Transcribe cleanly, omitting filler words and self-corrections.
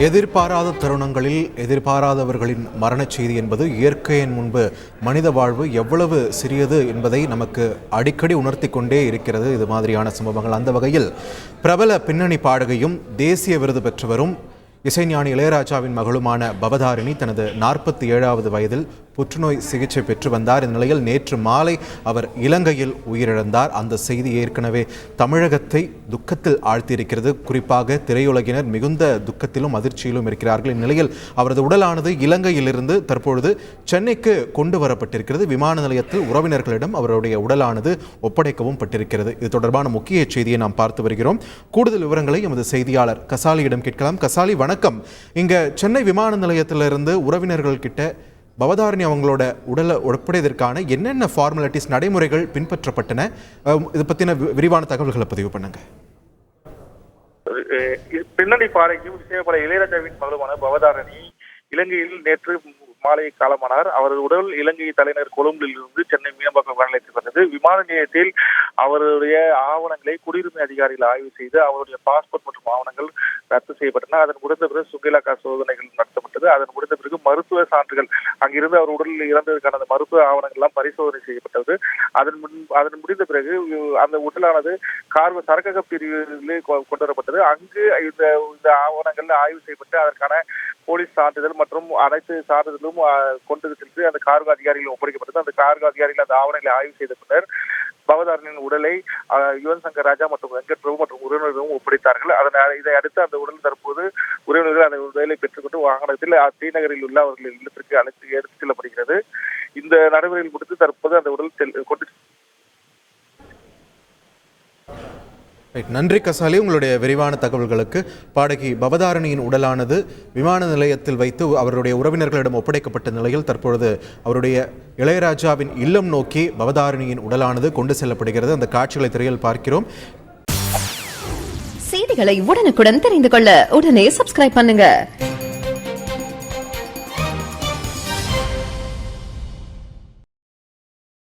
எதிர்பாராத தருணங்களில் எதிர்பாராதவர்களின் மரணச் செய்தி என்பது இயற்கையின் முன்பு மனித வாழ்வு எவ்வளவு சிறியது என்பதை நமக்கு அடிக்கடி உணர்த்தி கொண்டே இருக்கிறது இது மாதிரியான சம்பவங்கள். அந்த வகையில் பிரபல பின்னணி பாடகையும் தேசிய விருது பெற்றவரும் இசைஞானி இளையராஜாவின் மகளுமான பவதாரிணி தனது 47வது வயதில் புற்றுநோய் சிகிச்சை பெற்று வந்தார். இந்த நிலையில் நேற்று மாலை அவர் இலங்கையில் உயிரிழந்தார். அந்த செய்தி ஏற்கனவே தமிழகத்தை துக்கத்தில் ஆழ்த்தியிருக்கிறது. குறிப்பாக திரையுலகினர் மிகுந்த துக்கத்திலும் அதிர்ச்சியிலும் இருக்கிறார்கள். இந்நிலையில் அவரது உடலானது இலங்கையிலிருந்து தற்பொழுது சென்னைக்கு கொண்டு வரப்பட்டிருக்கிறது. விமான நிலையத்தில் உறவினர்களிடம் அவருடைய உடலானது ஒப்படைக்கவும் பட்டிருக்கிறது. இது தொடர்பான முக்கிய செய்தியை நாம் பார்த்து வருகிறோம். கூடுதல் விவரங்களை எமது செய்தியாளர் கசாலியிடம் கேட்கலாம். கசாலி, வணக்கம். இங்க சென்னை விமான நிலையத்திலிருந்து உறவினர்கள் கிட்ட பவதாரிணி அவங்களோட உடலை ஒப்படைவதற்கான என்னென்ன ஃபார்மாலிட்டிஸ் நடைமுறைகள் பின்பற்றப்பட்டன, இதை பற்றின விரிவான தகவல்களை பதிவு பண்ணுங்க. பின்னணி பாடகியும் இசையமைப்பாளர் இளையராஜாவின் மகளுமான பவதாரிணி இலங்கையில் நேற்று மாலை காலமானார். அவரது உடல் இலங்கை தலைநகர் கொழும்பில் இருந்து சென்னை மீனம்பாக்கம் விமான நிலையத்தில் வந்தது. விமான நிலையத்தில் அவருடைய ஆவணங்களை குடியுரிமை அதிகாரிகள் ஆய்வு செய்து அவருடைய பாஸ்போர்ட் மற்றும் ஆவணங்கள் ரத்து செய்யப்பட்டன. அதன் முடிந்த பிறகு சுங்கேலாக்கா சோதனைகள் நடத்தப்பட்டது. அதன் முடிந்த பிறகு மருத்துவ சான்றுகள் அங்கிருந்து அவர் உடலில் இறந்ததற்கான அந்த மருத்துவ ஆவணங்கள் எல்லாம் பரிசோதனை செய்யப்பட்டது. அதன் முடிந்த பிறகு அந்த உடலானது சரக்கக பிரிவிலே கொண்டு வரப்பட்டது. அங்கு இந்த ஆவணங்கள் ஆய்வு செய்யப்பட்டு அதற்கான போலீஸ் சான்றிதழ் மற்றும் அனைத்து சான்றிதழும் கொண்டு சென்று அந்த கார்கோ அதிகாரிகள் ஒப்படைக்கப்பட்டது. அந்த கார்கோ அதிகாரிகள் அந்த ஆவணங்களை ஆய்வு செய்த பின்னர் பவதாரிணியின் உடலை யுவன் சங்கர் ராஜா மற்றும் வெங்கட் பிரபு மற்றும் உறவினர்களும் ஒப்படைத்தார்கள். இதை அடுத்து அந்த உடல் தற்போது உறவினர்கள் அந்த உடலை பெற்றுக்கொண்டு வாகனத்தில் ஸ்ரீநகரில் உள்ள அவர்கள் இல்லத்திற்கு எடுத்துச் செல்லப்படுகிறது. இந்த நடைமுறையில் முடித்து தற்போது அந்த உடல் கொண்டு. நன்றி கசாலி, உங்களுடைய விரிவான தகவல்களுக்கு. பாடகி பவதாரிணியின் உடலானது விமான நிலையத்தில் வைத்து அவருடைய உறவினர்களிடம் ஒப்படைக்கப்பட்ட நிலையில் தற்பொழுது அவருடைய இளையராஜாவின் இல்லம் நோக்கி பவதாரிணியின் உடலானது கொண்டு செல்லப்படுகிறது. அந்த காட்சிகளை திரையில் பார்க்கிறோம். செய்திகளை உடனுக்குடன் தெரிந்து கொள்ள உடனே சப்ஸ்கிரைப் பண்ணுங்க.